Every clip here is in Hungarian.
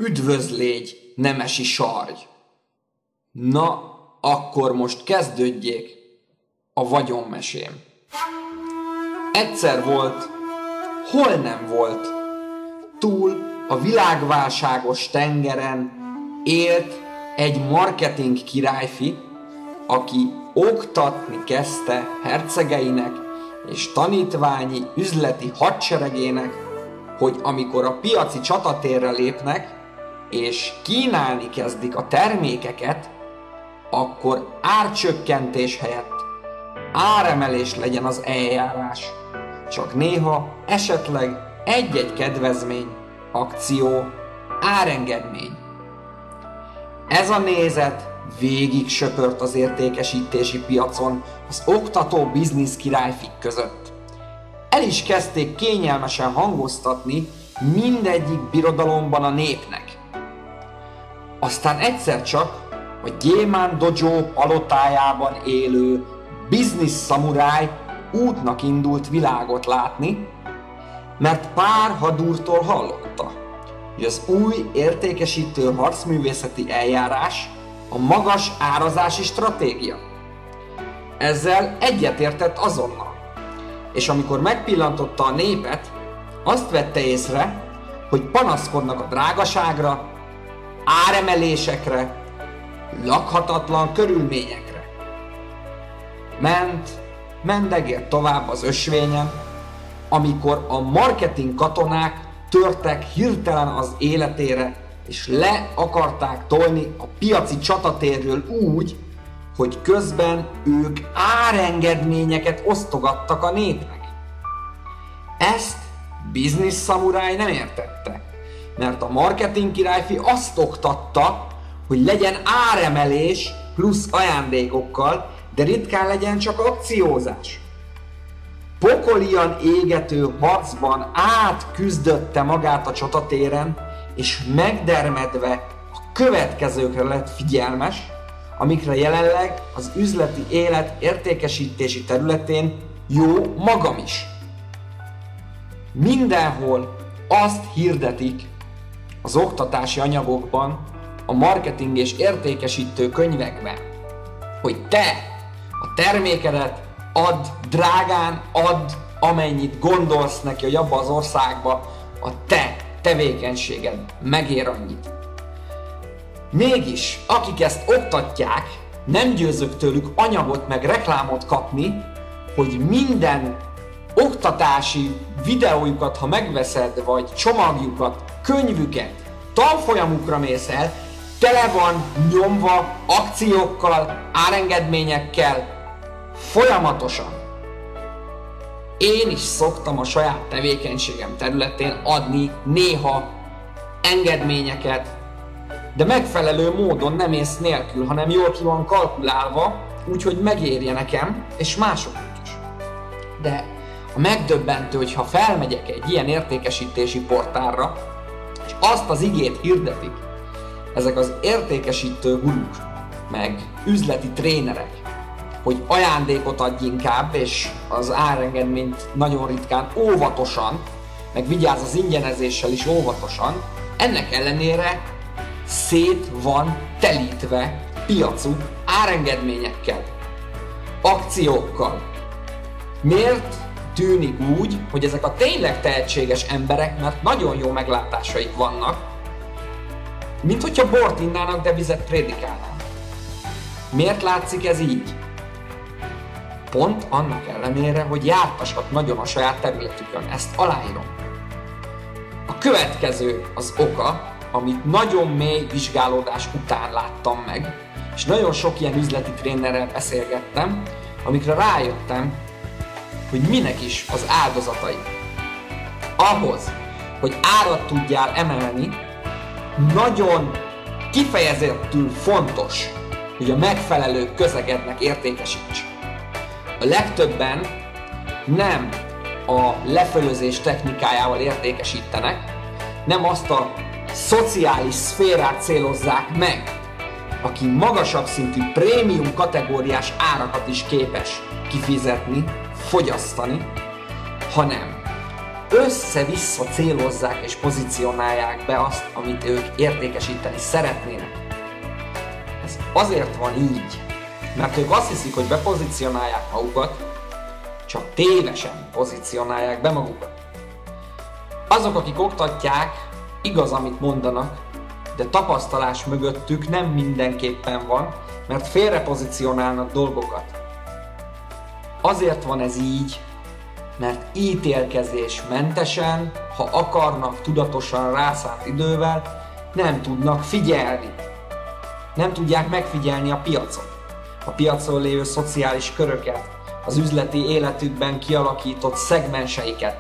Üdvözlégy, nemesi sarj! Na, akkor most kezdődjék a vagyonmesém. Egyszer volt, hol nem volt, túl a világválságos tengeren élt egy marketing királyfi, aki oktatni kezdte hercegeinek és tanítványi üzleti hadseregének, hogy amikor a piaci csatatérre lépnek, és kínálni kezdik a termékeket, akkor árcsökkentés helyett áremelés legyen az eljárás. Csak néha esetleg egy-egy kedvezmény, akció, árengedmény. Ez a nézet végig söpört az értékesítési piacon az oktató biznisz királyfik között. El is kezdték kényelmesen hangoztatni mindegyik birodalomban a népnek. Aztán egyszer csak a Gyémánt Dojo palotájában élő biznisz szamuráj útnak indult világot látni, mert pár hadúrtól hallotta, hogy az új értékesítő harcművészeti eljárás a magas árazási stratégia. Ezzel egyetértett azonnal, és amikor megpillantotta a népet, azt vette észre, hogy panaszkodnak a drágaságra, áremelésekre, lakhatatlan körülményekre. Mendegélt tovább az ösvényen, amikor a marketing katonák törtek hirtelen az életére, és le akarták tolni a piaci csatatérről úgy, hogy közben ők árengedményeket osztogattak a népnek. Ezt biznisz szamuráj nem értette, mert a marketing királyfi azt oktatta, hogy legyen áremelés plusz ajándékokkal, de ritkán legyen csak akciózás. Pokolian égető harcban átküzdötte magát a csatatéren, és megdermedve a következőkre lett figyelmes, amikre jelenleg az üzleti élet értékesítési területén jó magam is. Mindenhol azt hirdetik az oktatási anyagokban, a marketing és értékesítő könyvekben, hogy te a termékedet add drágán, add amennyit gondolsz neki, hogy abba az országba a te tevékenységed megér annyit. Mégis, akik ezt oktatják, nem győzök tőlük anyagot meg reklámot kapni, hogy minden oktatási videójukat, ha megveszed, vagy csomagjukat, könyvüket, tanfolyamukra mész el, tele van nyomva akciókkal, árengedményekkel, folyamatosan. Én is szoktam a saját tevékenységem területén adni néha engedményeket, de megfelelő módon, nem ész nélkül, hanem jól ki van kalkulálva, úgyhogy megérje nekem, és másoknak is. De a megdöbbentő, hogyha felmegyek egy ilyen értékesítési portálra, és azt az igét hirdetik ezek az értékesítő guruk, meg üzleti trénerek, hogy ajándékot adj inkább, és az árengedményt nagyon ritkán, óvatosan, meg vigyázz az ingyenezéssel is óvatosan, ennek ellenére szét van telítve piacuk árengedményekkel, akciókkal. Miért tűnik úgy, hogy ezek a tényleg tehetséges emberek, mert nagyon jó meglátásaik vannak, mint hogyha bort innának, de vizet prédikálnának? Miért látszik ez így? Pont annak ellenére, hogy jártassak nagyon a saját területükön, ezt aláírom. A következő az oka, amit nagyon mély vizsgálódás után láttam meg, és nagyon sok ilyen üzleti trénerrel beszélgettem, amikre rájöttem, hogy minek is az áldozatai. Ahhoz, hogy árat tudjál emelni, nagyon kifejezettül fontos, hogy a megfelelő közegednek értékesíts. A legtöbben nem a lefölözés technikájával értékesítenek, nem azt a szociális szférát célozzák meg, aki magasabb szintű prémium kategóriás árakat is képes kifizetni, fogyasztani, hanem össze-vissza célozzák és pozícionálják be azt, amit ők értékesíteni szeretnének. Ez azért van így, mert ők azt hiszik, hogy bepozícionálják magukat, csak tévesen pozícionálják be magukat. Azok, akik oktatják, igaz, amit mondanak, de tapasztalás mögöttük nem mindenképpen van, mert félrepozícionálnak dolgokat. Azért van ez így, mert ítélkezésmentesen, ha akarnak tudatosan rászánt idővel, nem tudnak figyelni. Nem tudják megfigyelni a piacot, a piacon lévő szociális köröket, az üzleti életükben kialakított szegmenseiket.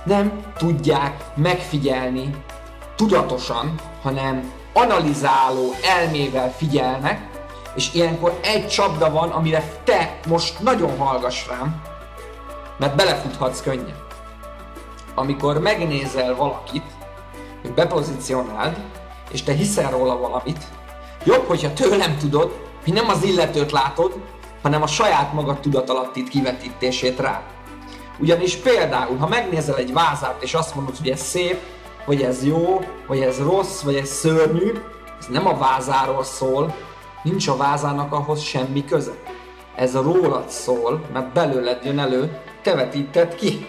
Nem tudják megfigyelni tudatosan, hanem analizáló elmével figyelnek, és ilyenkor egy csapda van, amire te most nagyon hallgass rám, mert belefuthatsz könnyen. Amikor megnézel valakit, hogy bepozícionáld, és te hiszel róla valamit, jobb, hogyha tőlem tudod, hogy nem az illetőt látod, hanem a saját magad tudatalattit kivetítését rá. Ugyanis például, ha megnézel egy vázát, és azt mondod, hogy ez szép, vagy ez jó, vagy ez rossz, vagy ez szörnyű, ez nem a vázáról szól, nincs a vázának ahhoz semmi köze. Ez rólad szól, mert belőled jön elő, te vetíted ki.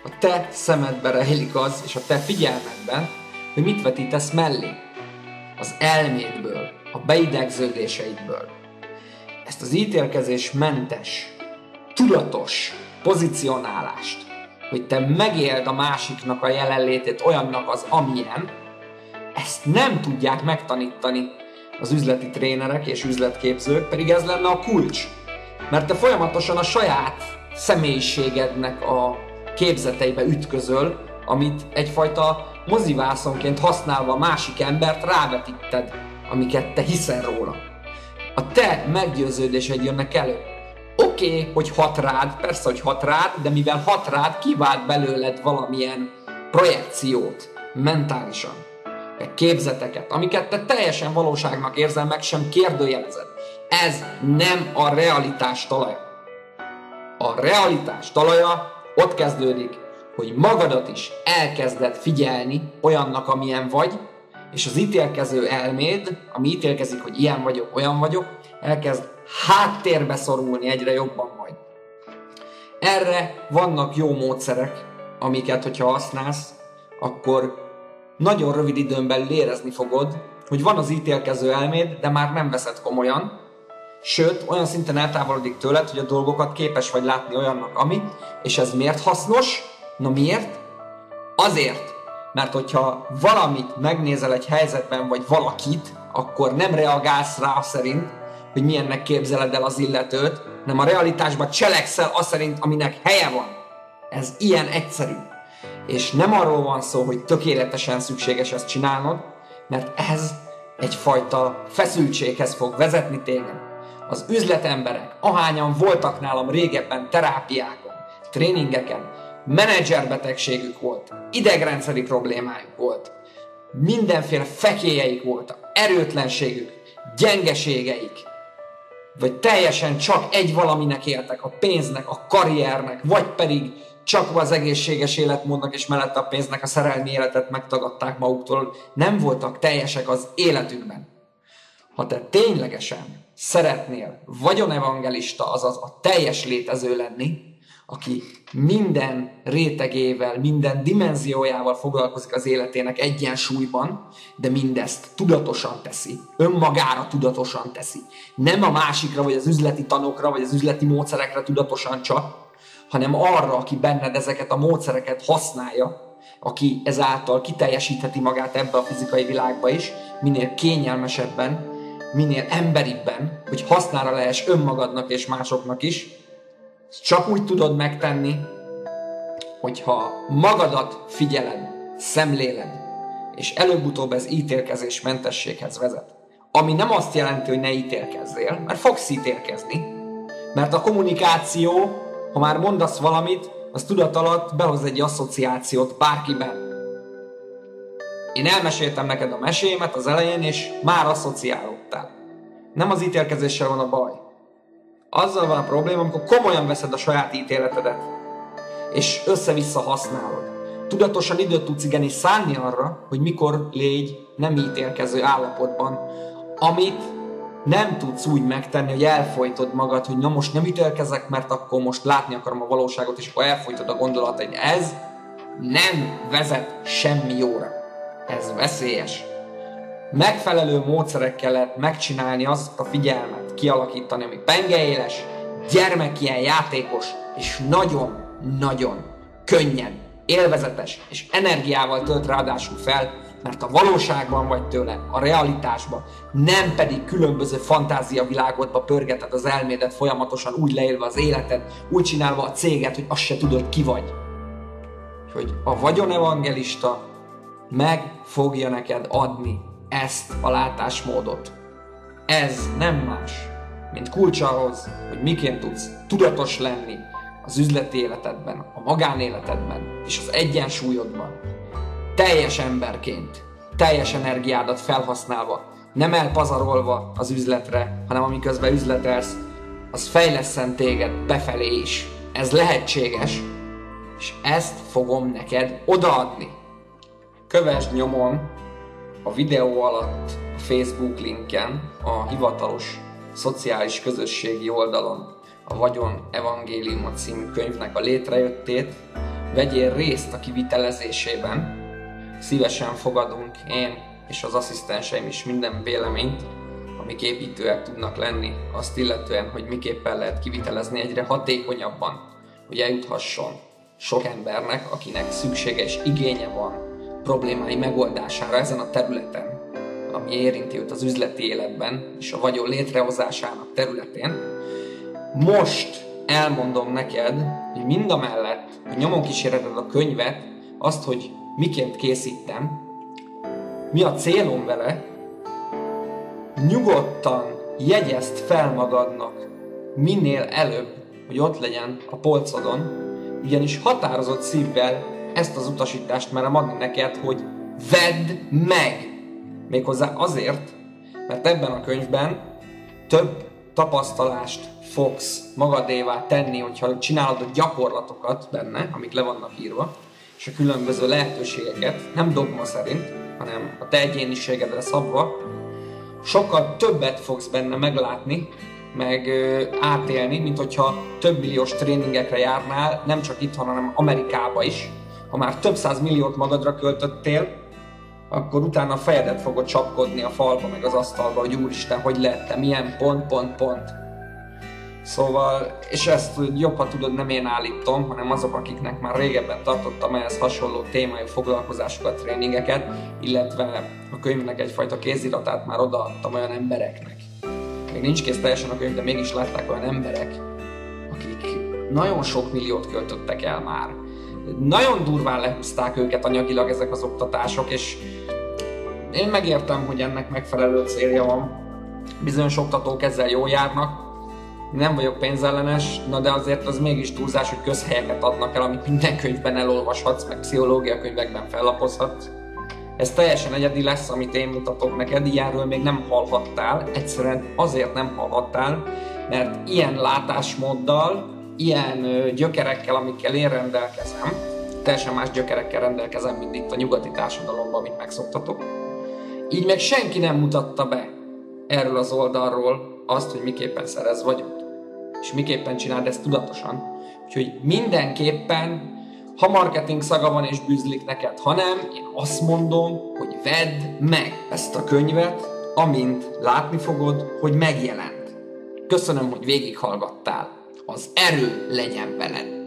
A te szemedbe rejlik az, és a te figyelmedben, hogy mit vetítesz mellé. Az elmédből, a beidegződéseidből. Ezt az ítélkezésmentes, tudatos pozícionálást, hogy te megéld a másiknak a jelenlétét olyannak az amilyen, ezt nem tudják megtanítani az üzleti trénerek és üzletképzők, pedig ez lenne a kulcs. Mert te folyamatosan a saját személyiségednek a képzeteibe ütközöl, amit egyfajta mozivászonként használva a másik embert rávetíted, amiket te hiszel róla. A te meggyőződéseid jönnek elő. Oké, hogy hat rád, persze, hogy hat rád, de mivel hat rád, kivált belőled valamilyen projekciót mentálisan, képzeteket, amiket te teljesen valóságnak érzel, meg sem kérdőjelezed. Ez nem a realitás talaja. A realitás talaja ott kezdődik, hogy magadat is elkezded figyelni olyannak, amilyen vagy, és az ítélkező elméd, ami ítélkezik, hogy ilyen vagyok, olyan vagyok, elkezd háttérbe szorulni egyre jobban majd. Erre vannak jó módszerek, amiket, hogyha használsz, akkor nagyon rövid időn belül érezni fogod, hogy van az ítélkező elméd, de már nem veszed komolyan, sőt, olyan szinten eltávolodik tőled, hogy a dolgokat képes vagy látni olyannak, ami, és ez miért hasznos? Na miért? Azért, mert hogyha valamit megnézel egy helyzetben, vagy valakit, akkor nem reagálsz rá szerint, hogy milyennek képzeled el az illetőt, hanem a realitásban cselekszel az szerint, aminek helye van. Ez ilyen egyszerű. És nem arról van szó, hogy tökéletesen szükséges ezt csinálnod, mert ez egyfajta feszültséghez fog vezetni téged. Az üzletemberek, ahányan voltak nálam régebben terápiákon, tréningeken, menedzserbetegségük volt, idegrendszeri problémájuk volt, mindenféle fekélyeik voltak, erőtlenségük, gyengeségeik, vagy teljesen csak egy valaminek éltek, a pénznek, a karriernek, vagy pedig csak az egészséges életmódnak és mellette a pénznek a szerelmi életet megtagadták maguktól, nem voltak teljesek az életükben. Ha te ténylegesen szeretnél vagyonevangelista, azaz a teljes létező lenni, aki minden rétegével, minden dimenziójával foglalkozik az életének egyensúlyban, de mindezt tudatosan teszi, önmagára tudatosan teszi. Nem a másikra, vagy az üzleti tanokra, vagy az üzleti módszerekre tudatosan csak, hanem arra, aki benned ezeket a módszereket használja, aki ezáltal kiteljesítheti magát ebbe a fizikai világba is, minél kényelmesebben, minél emberibben, hogy hasznára lehess önmagadnak és másoknak is. Csak úgy tudod megtenni, hogyha magadat figyeled, szemléled, és előbb-utóbb ez ítélkezésmentességhez vezet. Ami nem azt jelenti, hogy ne ítélkezzél, mert fogsz ítélkezni. Mert a kommunikáció, ha már mondasz valamit, az tudat alatt behoz egy asszociációt bárkiben. Én elmeséltem neked a mesémet az elején, és már asszociálódtál. Nem az ítélkezéssel van a baj. Azzal van a probléma, amikor komolyan veszed a saját ítéletedet. és össze-vissza használod. Tudatosan időt tudsz igenis szánni arra, hogy mikor légy nem ítélkező állapotban, amit nem tudsz úgy megtenni, hogy elfojtod magad, hogy na most nem ítélkezek, mert akkor most látni akarom a valóságot, és akkor elfojtod a gondolataid. Ez nem vezet semmi jóra. Ez veszélyes. Megfelelő módszerekkel lehet megcsinálni azt a figyelmet, kialakítani, ami pengeéles, gyermekien játékos, és nagyon-nagyon könnyen, élvezetes és energiával tölt ráadásul fel, mert a valóságban vagy tőle, a realitásban, nem pedig különböző fantáziavilágodba pörgeted az elmédet folyamatosan, úgy leélve az életed, úgy csinálva a céget, hogy azt se tudod, ki vagy. Hogy a vagyonevangelista meg fogja neked adni ezt a látásmódot. Ez nem más, mint kulcs ahhoz, hogy miként tudsz tudatos lenni az üzleti életedben, a magánéletedben és az egyensúlyodban. Teljes emberként, teljes energiádat felhasználva, nem elpazarolva az üzletre, hanem amiközben üzletelsz, az fejlesszen téged befelé is. Ez lehetséges, és ezt fogom neked odaadni. Kövesd nyomon a videó alatt a Facebook linken, a hivatalos szociális közösségi oldalon a Vagyon Evangéliuma című könyvnek a létrejöttét, vegyél részt a kivitelezésében, szívesen fogadunk én és az asszisztenseim is minden véleményt, amik építőek tudnak lenni, azt illetően, hogy miképpen lehet kivitelezni egyre hatékonyabban, hogy eljuthasson sok embernek, akinek szüksége és igénye van problémái megoldására ezen a területen, ami érinti őt az üzleti életben és a vagyon létrehozásának területén. Most elmondom neked, hogy mindamellett, hogy nyomon kíséreted a könyvet, azt, hogy miként készítem, mi a célom vele, nyugodtan jegyezd fel magadnak minél előbb, hogy ott legyen a polcodon, ugyanis határozott szívvel ezt az utasítást merem adni neked, hogy vedd meg! Méghozzá azért, mert ebben a könyvben több tapasztalást fogsz magadévá tenni, hogyha csinálod a gyakorlatokat benne, amik le vannak írva, és a különböző lehetőségeket, nem dogma szerint, hanem a te egyéniségedre szabva, sokkal többet fogsz benne meglátni, meg átélni, mint hogyha több milliós tréningekre járnál, nem csak itthon, hanem Amerikába is. Ha már több 100 milliót magadra költöttél, akkor utána a fejedet fogod csapkodni a falba, meg az asztalba, hogy úristen, hogy lettem ilyen pont. Szóval, és ezt jobb, ha tudod, nem én állítom, hanem azok, akiknek már régebben tartottam ehhez hasonló témájú foglalkozásokat, tréningeket, illetve a könyvnek egyfajta kéziratát már odaadtam olyan embereknek. Még nincs kész teljesen a könyv, de mégis látták olyan emberek, akik nagyon sok milliót költöttek el már. Nagyon durván lehúzták őket anyagilag ezek az oktatások, és én megértem, hogy ennek megfelelő célja van. Bizonyos oktatók ezzel jól járnak, nem vagyok pénzellenes, de azért az mégis túlzás, hogy közhelyeket adnak el, amit minden könyvben elolvashatsz, meg pszichológia könyvekben fellapozhatsz. Ez teljesen egyedi lesz, amit én mutatok neked, ilyenről még nem hallhattál, egyszerűen azért nem hallhattál, mert ilyen látásmóddal, ilyen gyökerekkel, amikkel én rendelkezem, teljesen más gyökerekkel rendelkezem, mint itt a nyugati társadalomban, amit megszoktatok. Így meg senki nem mutatta be erről az oldalról azt, hogy miképpen szerez vagyont, és miképpen csináld ezt tudatosan. Úgyhogy mindenképpen, ha marketing szaga van és bűzlik neked, hanem én azt mondom, hogy vedd meg ezt a könyvet, amint látni fogod, hogy megjelent. Köszönöm, hogy végighallgattál. Az erő legyen veled!